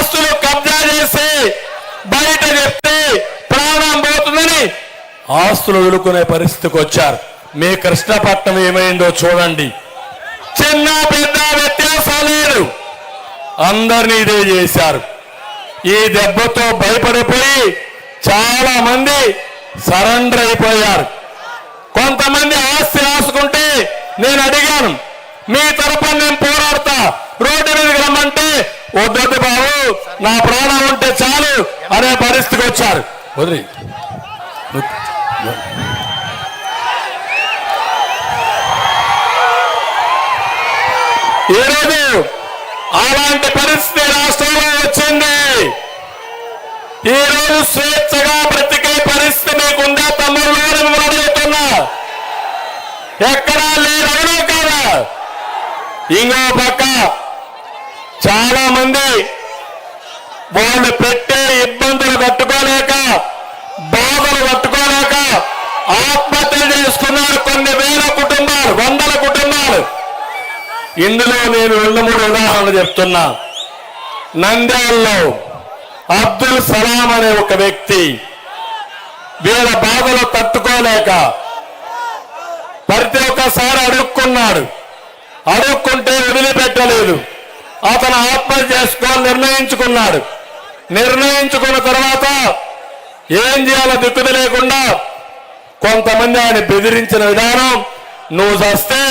ఆస్తులు కబ్జా చేసి బయట చెప్తే ప్రాణం పోతుందని ఆస్తులు వదులుకునే పరిస్థితికి వచ్చారు. మీ కృష్ణపట్నం ఏమైందో చూడండి. చిన్న పెద్ద వ్యత్యాసం లేదు, అందరినీ ఇదే చేశారు. ఈ దెబ్బతో భయపడిపోయి చాలా మంది సరెండర్ అయిపోయారు. కొంతమంది ఆస్తి రాసుకుంటే నేను అడిగాను, మీ తరపున నేను పోరాడతా, రోడ్డు మీదకి రమ్మంటే వద్దొద్దు బాబు, నా ప్రాణం ఉంటే చాలు అనే పరిస్థితికి వచ్చారు. వదిలి ఈరోజు అలాంటి పరిస్థితి రాష్ట్రంలో వచ్చింది. ఈరోజు స్వేచ్ఛగా బ్రతికే పరిస్థితి మీకుందా తమ్ముళ్ళు అడుగుతున్నా? ఎక్కడా లేరవునా కాదా? ఇంకో పక్క చాలా మంది వాళ్ళు పెట్టే ఇబ్బందులు తట్టుకోలేక, బాధలు తట్టుకోలేక ఆత్మహత్యలు చేసుకున్నారు. కొన్ని వేల కుటుంబాలు, వందల కుటుంబాలు. ఇందులో నేను 2-3 ఉదాహరణలు చెప్తున్నా. నంద్యాలలో అబ్దుల్ సలాం అనే ఒక వ్యక్తి వీళ్ళ బాధలు తట్టుకోలేక ప్రతి ఒక్కసారి అడుక్కుంటే వదిలిపెట్టలేదు. అతను ఆత్మహత్య చేసుకోవాలని నిర్ణయించుకున్నాడు. నిర్ణయించుకున్న తర్వాత ఏం చేయాలో దిక్కుది లేకుండా కొంతమంది ఆయన బెదిరించిన విధానం, నువ్వు చస్తే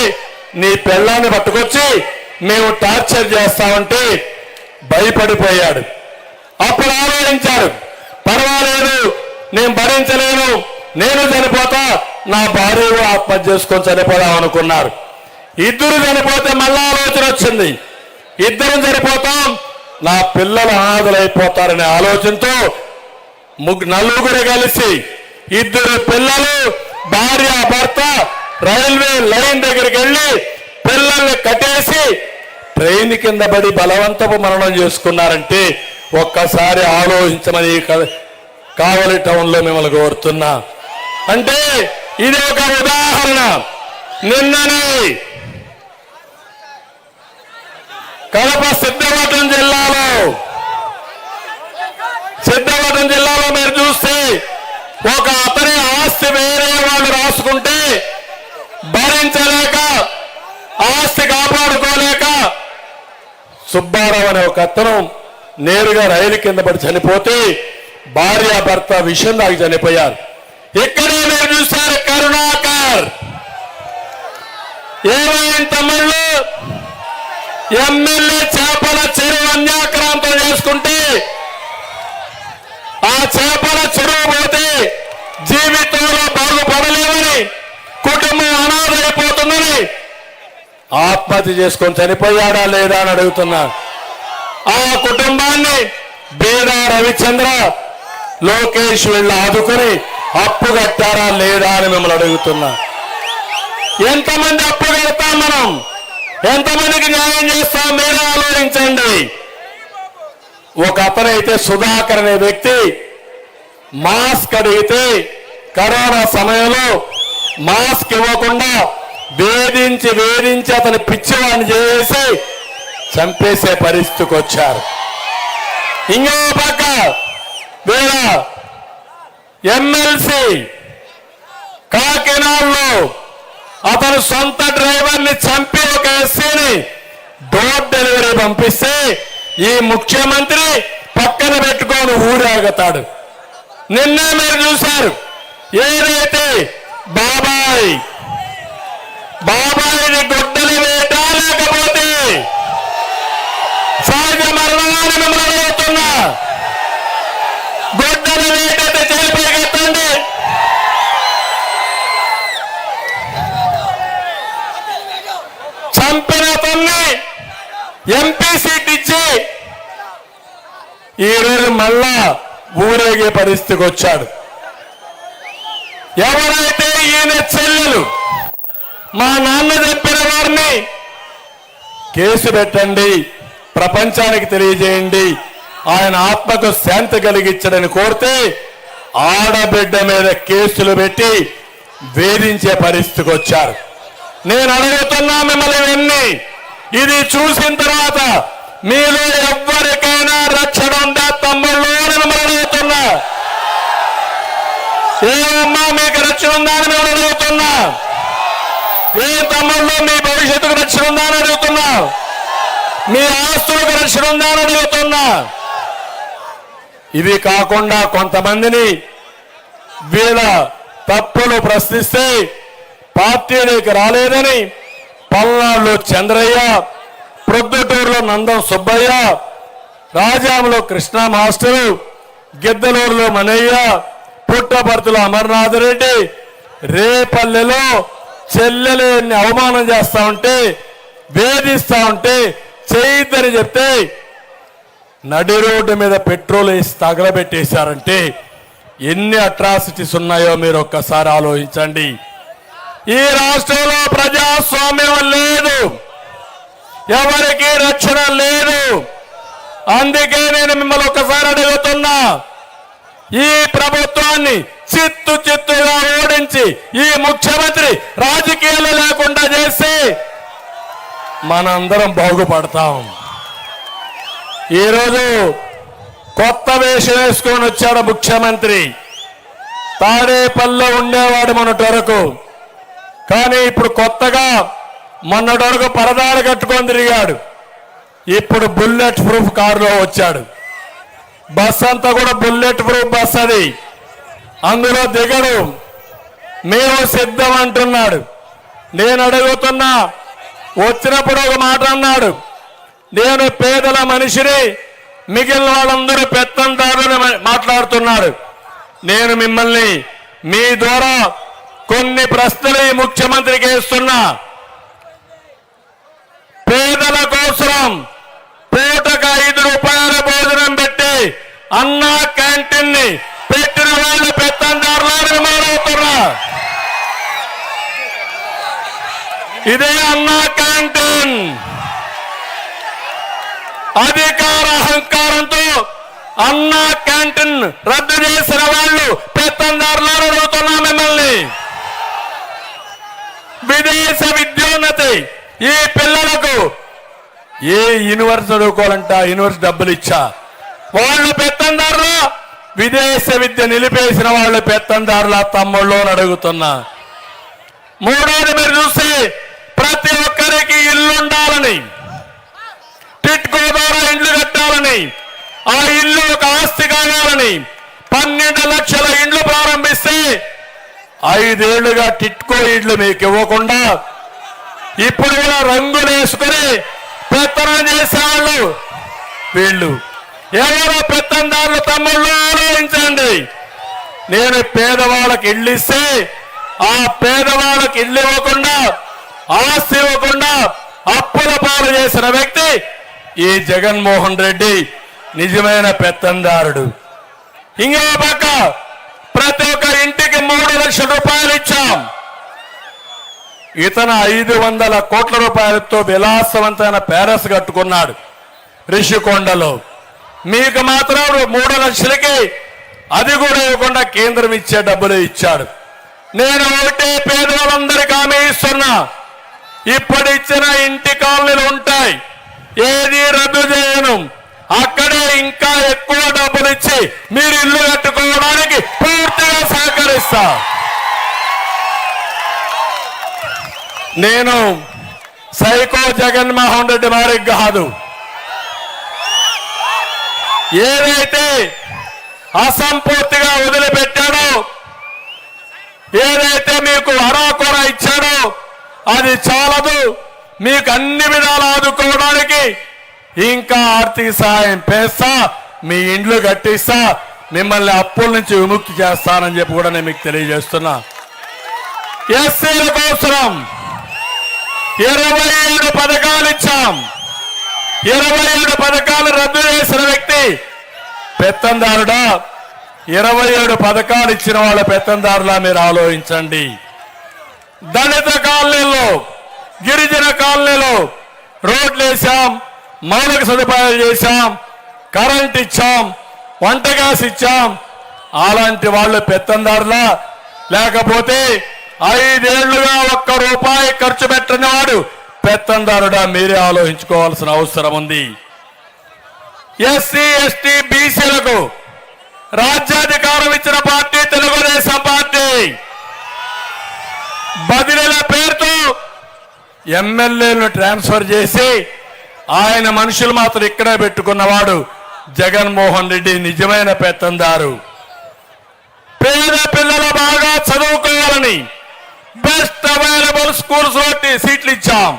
నీ పిల్లాన్ని పట్టుకొచ్చి మేము టార్చర్ చేస్తామంటే భయపడిపోయాడు. అప్పుడు ఆలోచించాడు, పర్వాలేదు, నేను భరించలేను, నేను చనిపోతా, నా భార్య ఆత్మహత్య చేసుకొని చనిపోదాం అనుకున్నారు. ఇద్దరు చనిపోతే మళ్ళా ఆలోచన వచ్చింది, ఇద్దరు చనిపోతాం, నా పిల్లలు అనాథలైపోతారనే ఆలోచనతో నలుగురు కలిసి, 2 పిల్లలు, భార్య, భర్త రైల్వే లైన్ దగ్గరికి వెళ్ళి పిల్లల్ని కట్టేసి ట్రైన్ కింద పడి బలవంతపు మరణం చేసుకున్నారంటే ఒక్కసారి ఆలోచించమని కావలి టౌన్ లో మిమ్మల్ని కోరుతున్నా. అంటే ఇది ఒక ఉదాహరణ. నిన్ననే కడప సిద్ధవటం జిల్లాలో మీరు చూస్తే ఒక అతని ఆస్తి వేరే వాళ్ళు రాసుకుంటే భరించలేక, ఆస్తి కాపాడుకోలేక సుబ్బారావు అనే ఒక అతను నేరుగా రైలు కింద పడి చనిపోతే భార్య భర్త విషయం దాకా చనిపోయారు. ఇక్కడే మీరు చూశారు కరుణాకర్ ఏమైంది తమ్ముళ్ళు, ఎమ్మెల్యే చేపల చెరువు అన్యాక్రాంతం చేసుకుంటే ఆ చేపల చెరువు పోతే జీవితంలో బాగుపడలేమని, కుటుంబం అనాథైపోతుందని ఆత్మహత్య చేసుకొని చనిపోయాడా లేదా అని అడుగుతున్నా. ఆ కుటుంబాన్ని బీదా రవిచంద్ర, లోకేష్ వీళ్ళు ఆదుకొని అప్పు కట్టారా లేదా అని మిమ్మల్ని అడుగుతున్నా. ఎంతమంది అప్పు కడతాం మనం, ఎంతమందికి న్యాయం చేస్తాం మీరు ఆలోచించండి. ఒక అతనైతే సుధాకర్ అనే వ్యక్తి మాస్క్ అడిగితే కరోనా సమయంలో మాస్క్ ఇవ్వకుండా వేధించి అతని పిచ్చివాడిని చేసి చంపేసే పరిస్థితికి వచ్చారు. ఇంకో పక్క వీళ్ళ ఎమ్మెల్సీ కాకినాడలో అతను సొంత డ్రైవర్ని చంపి ఒక ఎస్సీని డోర్ డెలివరీ పంపిస్తే ఈ ముఖ్యమంత్రి పక్కన పెట్టుకొని ఊరేగుతాడు. నిన్నే మీరు చూశారు, ఏదైతే బాబాయిని గొడ్డలి వేట లేకపోతే సహజ మరణాన్ని మిమ్మల్ని అడుగుతున్నా, గొడ్డలి వేటైతే చేపైకెత్తండి. చంపిన అతన్ని ఎంపీ సీట్ ఇచ్చి ఈరోజు మళ్ళా ఊరేగే పరిస్థితికి వచ్చాడు. ఎవరైతే ఈయన చెల్లెలు మా నాన్న చెప్పిన వారిని కేసు పెట్టండి, ప్రపంచానికి తెలియజేయండి, ఆయన ఆత్మకు శాంతి కలిగించడని కోరితే ఆడబిడ్డ మీద కేసులు పెట్టి వేధించే పరిస్థితికి వచ్చారు. నేను అడుగుతున్నా మిమ్మల్ని, ఇది చూసిన తర్వాత మీలో ఎవ్వరికైనా రక్షణ ఉందా తమ్ముళ్ళు అని మిమ్మల్ని అడుగుతున్నా. ఏమమ్మా మీకు రక్షణ ఉందా అని మిమ్మల్ని అడుగుతున్నా. ఏ తమ్ముళ్ళు మీ భవిష్యత్తుకు రక్షణ ఉందా అని అడుగుతున్నా. మీ ఆస్తులకు రక్షణ ఉందా అని అడుగుతున్నా. ఇవి కాకుండా కొంతమందిని వీళ్ళ తప్పులు ప్రశ్నిస్తే పార్టీలోకి రాలేదని పల్నాడులో చంద్రయ్య, ప్రొద్దుటూరులో నందం సుబ్బయ్య, రాజాంలో కృష్ణ మాస్టరు, గిద్దలూరులో మనయ్య, పుట్టపర్తిలో అమర్నాథ్ రెడ్డి, రేపల్లెలో చెల్లెలని అవమానం చేస్తా ఉంటే, వేధిస్తా ఉంటే చేయొద్దని చెప్తే నడి రోడ్డు మీద పెట్రోల్ వేసి తగలబెట్టేశారంటే ఎన్ని అట్రాసిటీస్ ఉన్నాయో మీరు ఒక్కసారి ఆలోచించండి. ఈ రాష్ట్రంలో ప్రజాస్వామ్యం లేదు, ఎవరికి రక్షణ లేదు. అందుకే నేను మిమ్మల్ని ఒక్కసారి అడుగుతున్నా, ఈ ప్రభుత్వాన్ని చిత్తుగా ఓడించి ఈ ముఖ్యమంత్రి రాజకీయాలు లేకుండా చేసి మనందరం బాగుపడతాం. ఈరోజు కొత్త వేషం వేసుకొని వచ్చాడు ముఖ్యమంత్రి. తాడేపల్లిలో ఉండేవాడు మొన్నటి వరకు, కానీ ఇప్పుడు కొత్తగా మొన్నటి వరకు పరదాలు కట్టుకొని తిరిగాడు. ఇప్పుడు బుల్లెట్ ప్రూఫ్ కారులో వచ్చాడు. బస్ అంతా కూడా బుల్లెట్ ప్రూఫ్ బస్, అది అందులో దిగడు. మేము సిద్ధం అంటున్నాడు. నేను అడుగుతున్నా, వచ్చినప్పుడు ఒక మాట అన్నాడు, నేను పేదల మనిషిని, మిగిలిన వాళ్ళందరూ పెత్తందారులని మాట్లాడుతున్నాడు. నేను మిమ్మల్ని మీ ద్వారా కొన్ని ప్రశ్నలు ఈ ముఖ్యమంత్రికి వేస్తున్నా. పేదల కోసం పూటకు 5 రూపాయల భోజనం పెట్టి అన్నా క్యాంటీన్ ని పెట్టిన వాళ్ళు పెత్తందారులని మాట్లాడుతున్నా. ఇదే అన్నా క్యాంటీన్ అధికార అహంకారంతో అన్నా క్యాంటీన్ రద్దు చేసిన వాళ్ళు పెత్తందారులను అడుగుతున్నా మిమ్మల్ని. విదేశ విద్యోన్నతి ఈ పిల్లలకు ఏ యూనివర్సిటీ చదువుకోవాలంట యూనివర్సిటీ డబ్బులు ఇచ్చా వాళ్ళు పెత్తందారులు, విదేశ విద్య నిలిపేసిన వాళ్ళు పెత్తందారుల తమ్ముళ్ళు అని అడుగుతున్నా. మూడోది మీరు చూస్తే ప్రతి ఒక్కరికి ఇల్లు ఉండాలని, టిట్కో ద్వారా ఇండ్లు కట్టాలని, ఆ ఇల్లు ఒక ఆస్తి కావాలని 12 లక్షల ఇండ్లు ప్రారంభిస్తే 5 ఏళ్లుగా టిట్కో ఇండ్లు మీకు ఇవ్వకుండా ఇప్పుడు కూడా రంగులు వేసుకుని పెత్తనం చేసేవాళ్ళు వీళ్ళు. ఎవరో పెత్తందారులు తమ్ముళ్ళు ఆలోచించండి. నేను పేదవాళ్ళకి ఇల్లు ఇస్తే ఆ పేదవాళ్ళకి ఇల్లు ఇవ్వకుండా, ఆస్తి ఇవ్వకుండా అప్పుల పాలు చేసిన వ్యక్తి ఈ జగన్మోహన్ రెడ్డి, నిజమైన పెత్తందారుడు. ఇంకో పక్క ప్రతి ఒక్క ఇంటికి 3 లక్షల రూపాయలు ఇచ్చాం. ఇతను 500 కోట్ల రూపాయలతో విలాసవంతమైన ప్యాలెస్ కట్టుకున్నాడు రిషికొండలో. మీకు మాత్రం 3 లక్షలకి అది కూడా ఇవ్వకుండా కేంద్రం ఇచ్చే డబ్బులు ఇచ్చాడు. నేను ఒకటే పేదవాళ్ళందరికీ హామీ ఇస్తున్నా, ఇప్పుడు ఇచ్చిన ఇంటి కాలనీలు ఉంటాయి, ఏది రద్దు చేయను. అక్కడే ఇంకా ఎక్కువ డబ్బులు ఇచ్చి మీరు ఇల్లు కట్టుకోవడానికి పూర్తిగా సహకరిస్తా. నేను సైకో జగన్మోహన్ రెడ్డి వారికి కాదు. ఏదైతే అసంపూర్తిగా వదిలిపెట్టాడో, ఏదైతే మీకు అరాకొర ఇచ్చాడో అది చాలదు. మీకు అన్ని విధాలు ఆదుకోవడానికి ఇంకా ఆర్థిక సహాయం చేస్తా, మీ ఇండ్లు కట్టిస్తా, మిమ్మల్ని అప్పుల నుంచి విముక్తి చేస్తానని చెప్పి కూడా నేను మీకు తెలియజేస్తున్నా. ఎస్సీల కోసం 27 పథకాలు ఇచ్చాం. 27 పథకాలు రద్దు చేసిన వ్యక్తి పెత్తందారుడా? 27 పథకాలు ఇచ్చిన వాళ్ళ పెత్తందారులా మీరు ఆలోచించండి. దళిత కాలనీలో, గిరిజన కాలనీలో రోడ్లు వేసాం, మౌలిక సదుపాయాలు చేశాం, కరెంట్ ఇచ్చాం, వంట గ్యాస్ ఇచ్చాం. అలాంటి వాళ్ళు పెత్తందారులా? లేకపోతే 5 ఏళ్లుగా 1 రూపాయి ఖర్చు పెట్టిన వాడు పెత్తందారుడా? మీరే ఆలోచించుకోవాల్సిన అవసరం ఉంది. ఎస్సీ ఎస్టీ బీసీలకు రాజ్యాధికారం ఇచ్చిన పార్టీ తెలుగుదేశం పార్టీ. బదిలీల పేరుతో ఎమ్మెల్యేలను ట్రాన్స్ఫర్ చేసి ఆయన మనుషులు మాత్రం ఇక్కడే పెట్టుకున్నవాడు జగన్మోహన్ రెడ్డి నిజమైన పెత్తందారు. పేద పిల్లలు బాగా చదువుకోవాలని బెస్ట్ అవైలబుల్ స్కూల్స్ సీట్లు ఇచ్చాం.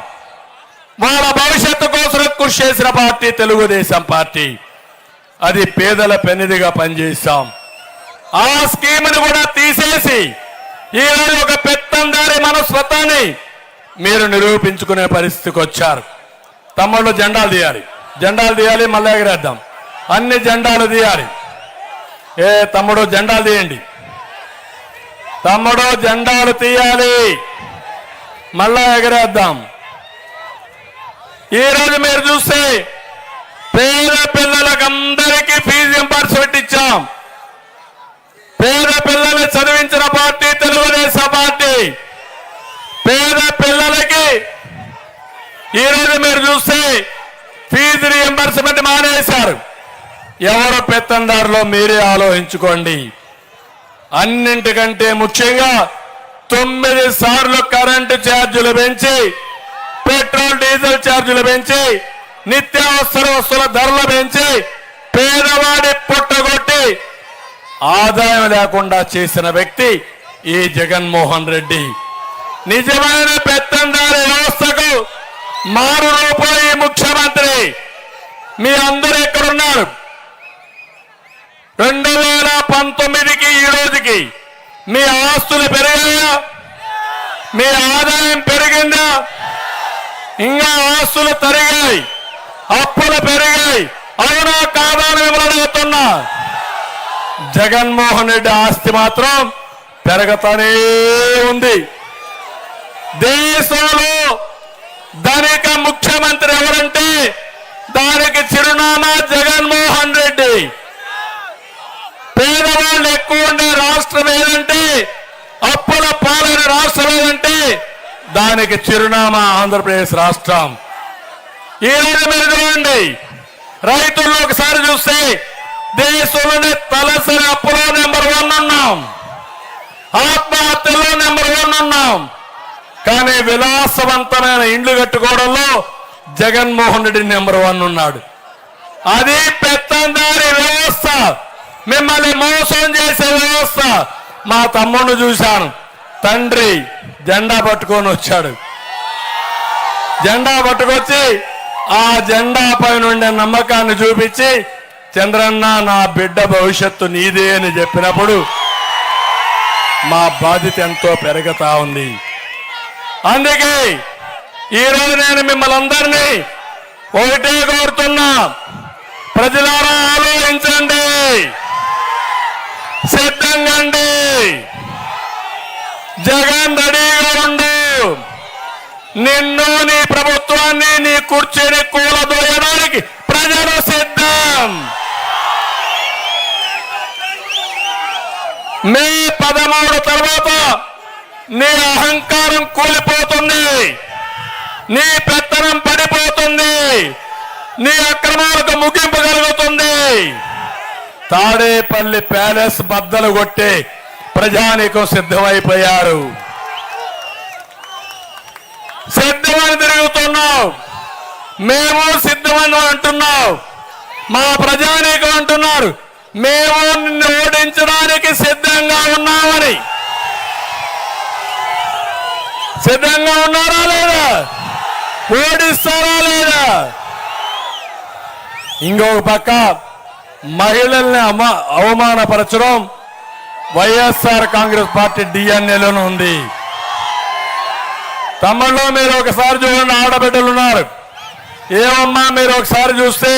వాళ్ళ భవిష్యత్తు కోసం కృషి చేసిన పార్టీ తెలుగుదేశం పార్టీ. అది పేదల పెన్నిదిగా పనిచేశాం. ఆ స్కీమ్ని కూడా తీసేసి ఈరోజు ఒక పెత్తందారి మనస్తత్వాన్ని మీరు నిరూపించుకునే పరిస్థితికి వచ్చారు. తమ్ముళ్ళు జెండాలు తీయాలి, మళ్ళీ ఎగరేద్దాం. అన్ని జెండాలు తీయాలి. తమ్ముడు జెండాలు తీయండి, తమ్ముడు జెండాలు తీయాలి, మళ్ళా ఎగరేద్దాం. ఈరోజు మీరు చూస్తే పేద పిల్లలకు అందరికీ ఫీజు రింబర్స్మెంట్ ఇచ్చాం. పేద పిల్లల్ని చదివించిన పార్టీ తెలుగుదేశం పార్టీ. పేద పిల్లలకి ఈరోజు మీరు చూస్తే ఫీజు రీఎంబర్స్మెంట్ మానేశారు. ఎవరు పెత్తందారులో మీరే ఆలోచించుకోండి. అన్నింటికంటే ముఖ్యంగా 9 సార్లు కరెంటు ఛార్జీలు పెంచి, పెట్రోల్ డీజిల్ ఛార్జీలు పెంచి, నిత్యావసర వస్తువుల ధరలు పెంచి పేదవాడి పుట్టగొట్టి ఆదాయం లేకుండా చేసిన వ్యక్తి ఈ జగన్మోహన్ రెడ్డి. నిజమైన పెత్తందారి వ్యవస్థకు మారు రూపం ఈ ముఖ్యమంత్రి. మీ అందరూ ఎక్కడున్నారు? 2019కి ఈ రోజుకి మీ ఆస్తులు పెరిగాయా? మీ ఆదాయం పెరిగిందా? ఇంకా ఆస్తులు తరిగాయి, అప్పులు పెరిగాయి. అవునా కాదా అని మిమ్మల్ని అడుగుతున్నా. జగన్మోహన్ రెడ్డి ఆస్తి మాత్రం పెరగతానే ఉంది. దేశంలో ధనిక ముఖ్యమంత్రి ఎవరంటే దానికి చిరునామా జగన్మోహన్ రెడ్డి. పేదవాళ్ళు ఎక్కువ ఉండే రాష్ట్రం ఏదంటే, అప్పుల పాలైన రాష్ట్రం ఏదంటే దానికి చిరునామా ఆంధ్రప్రదేశ్ రాష్ట్రం. ఈ రోజు మీరు చూడండి, రైతుల్లో ఒకసారి చూస్తే దేశంలోనే తలసరి అప్పులో నెంబర్ 1 ఉన్నాం, ఆత్మహత్యలో నెంబర్ 1 ఉన్నాం. కానీ విలాసవంతమైన ఇండ్లు కట్టుకోవడంలో జగన్మోహన్ రెడ్డి నెంబర్ 1 ఉన్నాడు. అది పెత్తందారి వ్యవస్థ, మిమ్మల్ని మోసం చేసే వ్యవస్థ. మా తమ్ముడిని చూశాను, తండ్రి జెండా పట్టుకొని వచ్చాడు. జెండా పట్టుకొచ్చి ఆ జెండా పైన ఉండే నమ్మకాన్ని చూపించి, చంద్రన్న నా బిడ్డ భవిష్యత్తు నీదే అని చెప్పినప్పుడు మా బాధ్యత ఎంతో పెరుగుతా ఉంది. అందుకే ఈరోజు నేను మిమ్మల్ని అందరినీ ఒకటే కోరుతున్నా, ప్రజలారా ఆలోచించండి, సిద్ధంగండి. జగన్ రెడీగా ఉండు. నిన్ను, నీ ప్రభుత్వాన్ని, నీ కుర్చీని కూలదోయడానికి ప్రజలు సిద్ధం. మే 13 తర్వాత నీ అహంకారం కూలిపోతుంది, నీ పెత్తనం పడిపోతుంది, నీ అక్రమాలకు ముగింపు కలుగుతుంది. తాడేపల్లి ప్యాలెస్ బద్దలు కొట్టే ప్రజానీకం సిద్ధమైపోయారు. సిద్ధమని తిరుగుతున్నావు, మేము సిద్ధమని అంటున్నావు. మా ప్రజానీకం అంటున్నారు మేము నిన్ను ఓడించడానికి సిద్ధంగా ఉన్నామని. సిద్ధంగా ఉన్నారా లేదా? ఓడిస్తారా లేదా? ఇంకొక పక్క మహిళల్ని అవమానపరచడం వైఎస్ఆర్ కాంగ్రెస్ పార్టీ డిఎన్ఏలోనే ఉంది. తమిళలో మీరు ఒకసారి చూడండి, ఆడబిడ్డలు ఉన్నారు. ఏమమ్మా మీరు ఒకసారి చూస్తే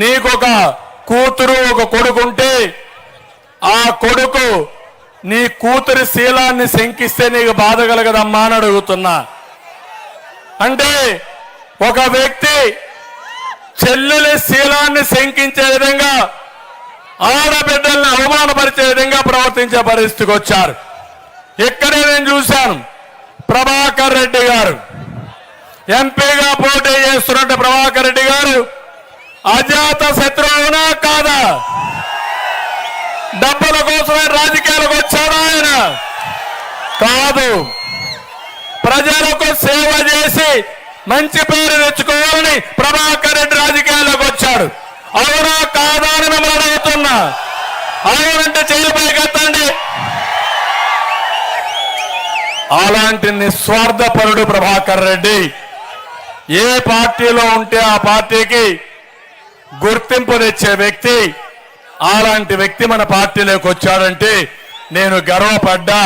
నీకొక కూతురు ఒక కొడుకుంటే ఆ కొడుకు నీ కూతురి శీలాన్ని శంకిస్తే నీకు బాధ కలగదమ్మా అని అడుగుతున్నా. అంటే ఒక వ్యక్తి చెల్లెలి శీలాన్ని శంకించే విధంగా, ఆడబిడ్డల్ని అవమానపరిచే విధంగా ప్రవర్తించే పరిస్థితికి వచ్చారు. ఇక్కడే నేను చూశాను, ప్రభాకర్ రెడ్డి గారు ఎంపీగా పోటీ చేస్తున్నట్టు ప్రభాకర్ రెడ్డి గారు అజాత శత్రువునా కాదా? డబ్బుల కోసమే రాజకీయాలకు వచ్చాడా ఆయన? కాదు. ప్రజలకు సేవ చేసి మంచి పేరు తెచ్చుకోవాలని ప్రభాకర్ రెడ్డి రాజకీయాల్లోకి వచ్చాడు. అవునా కాదా అని మిమ్మల్ని అడుగుతున్నా. అవునంటే చేయి పైకెత్తండి. అలాంటి నిస్వార్థపరుడు ప్రభాకర్ రెడ్డి. ఏ పార్టీలో ఉంటే ఆ పార్టీకి గుర్తింపు తెచ్చే వ్యక్తి. అలాంటి వ్యక్తి మన పార్టీలోకి వచ్చాడంటే నేను గర్వపడ్డా,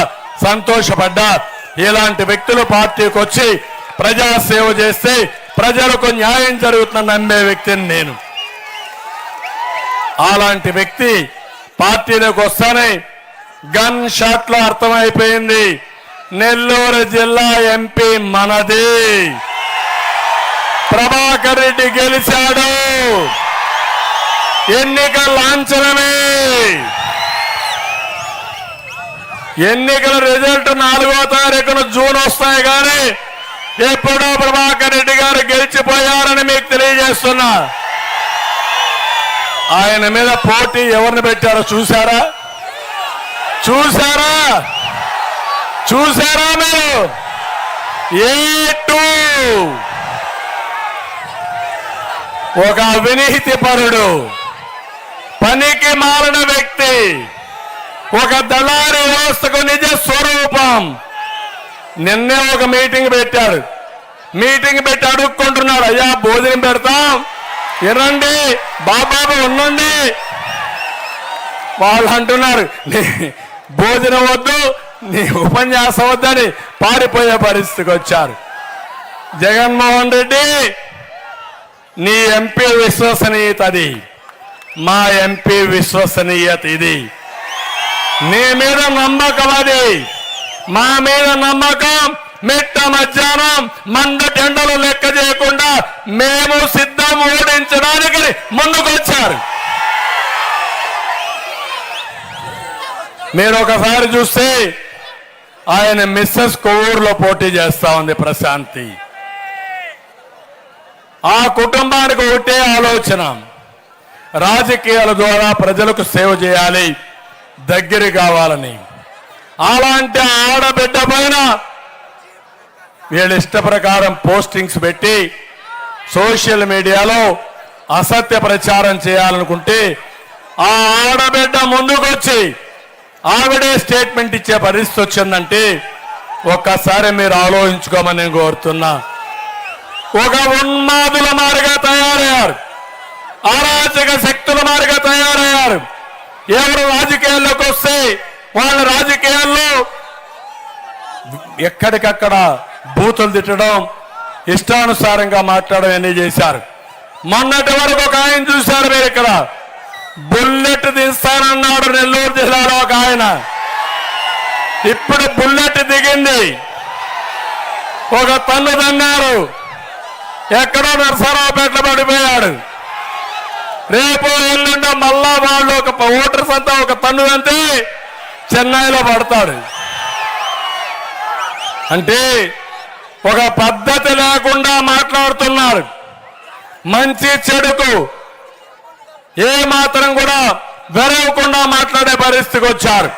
సంతోషపడ్డా. ఇలాంటి వ్యక్తులు పార్టీకి వచ్చి ప్రజాసేవ చేస్తే ప్రజలకు న్యాయం జరుగుతుందని నమ్మే వ్యక్తిని నేను. అలాంటి వ్యక్తి పార్టీలోకి వస్తానే గన్ షాట్ లో అర్థమైపోయింది. నెల్లూరు జిల్లా ఎంపీ మనది. ప్రభాకర్ రెడ్డి గెలిచాడు. ఎన్నికల లాంఛనమే. ఎన్నికల రిజల్ట్ 4వ తారీఖున జూన్ వస్తాయి కానీ ఎప్పుడో ప్రభాకర్ రెడ్డి గారు గెలిచిపోయారని మీకు తెలియజేస్తున్నా. ఆయన మీద పోటీ ఎవరిని పెట్టారో చూశారా? చూశారా? చూశారా మీరు? ఒక అవినీతి పరుడు, పనికి మారిన వ్యక్తి, ఒక దళారీ వ్యవస్థకు నిజ స్వరూపం. నిన్నే ఒక మీటింగ్ పెట్టాడు. మీటింగ్ పెట్టి అడుక్కుంటున్నాడు, అయ్యా భోజనం పెడతాం, వినండి బాబాబు ఉండండి. వాళ్ళు అంటున్నారు భోజనం వద్దు, నీ ఉపన్యాసం వద్దని పారిపోయే పరిస్థితికి వచ్చారు. జగన్మోహన్ రెడ్డి, నీ ఎంపీ విశ్వసనీయత అది, మా ఎంపీ విశ్వసనీయత ఇది. నీ మీద నమ్మకం అది, మా మీద నమ్మకం. మిట్ట మధ్యాహ్నం మండ టెండలు లెక్క చేయకుండా మేము సిద్ధం ఓడించడానికి ముందుకొచ్చారు. మీరు ఒకసారి చూస్తే ఆయన మిస్సెస్ కొవ్వూరులో పోటీ చేస్తా ఉంది ప్రశాంతి. ఆ కుటుంబానికి ఒకటే ఆలోచన, రాజకీయాల ద్వారా ప్రజలకు సేవ చేయాలి, దగ్గర కావాలని. అలాంటి ఆడబిడ్డ పైన వీళ్ళ ఇష్ట ప్రకారం పోస్టింగ్స్ పెట్టి సోషల్ మీడియాలో అసత్య ప్రచారం చేయాలనుకుంటే ఆ ఆడబిడ్డ ముందుకొచ్చి ఆవిడే స్టేట్మెంట్ ఇచ్చే పరిస్థితి వచ్చిందంటే ఒక్కసారి మీరు ఆలోచించుకోమని నేను కోరుతున్నా. ఒక ఉన్మాదుల మారిగా తయారయ్యారు, అరాచక శక్తుల మారిగా తయారయ్యారు. ఎవరు రాజకీయాల్లోకి వస్తే వాళ్ళ రాజకీయాల్లో ఎక్కడికక్కడ బూతులు తిట్టడం, ఇష్టానుసారంగా మాట్లాడడం అన్నీ చేశారు. మొన్నటి వరకు ఒక ఆయన చూశారు మీరు, ఇక్కడ బుల్లెట్ తీస్తానన్నాడు నెల్లూరు జిల్లాలో ఒక ఆయన. ఇప్పుడు బుల్లెట్ దిగింది, ఒక తన్ను తన్నారు, ఎక్కడో నరసరావుపేటలో పడిపోయాడు. రేపు ఎల్లుండో మళ్ళా వాళ్ళు ఒక ఓటర్స్ అంతా ఒక తన్ను అంతే చెన్నైలో పడతాడు. అంటే ఒక పద్ధతి లేకుండా మాట్లాడుతున్నారు. మంచి చెడుకు ఏ మాత్రం కూడా వెరవకుండా మాట్లాడే పరిస్థితికి వచ్చారు.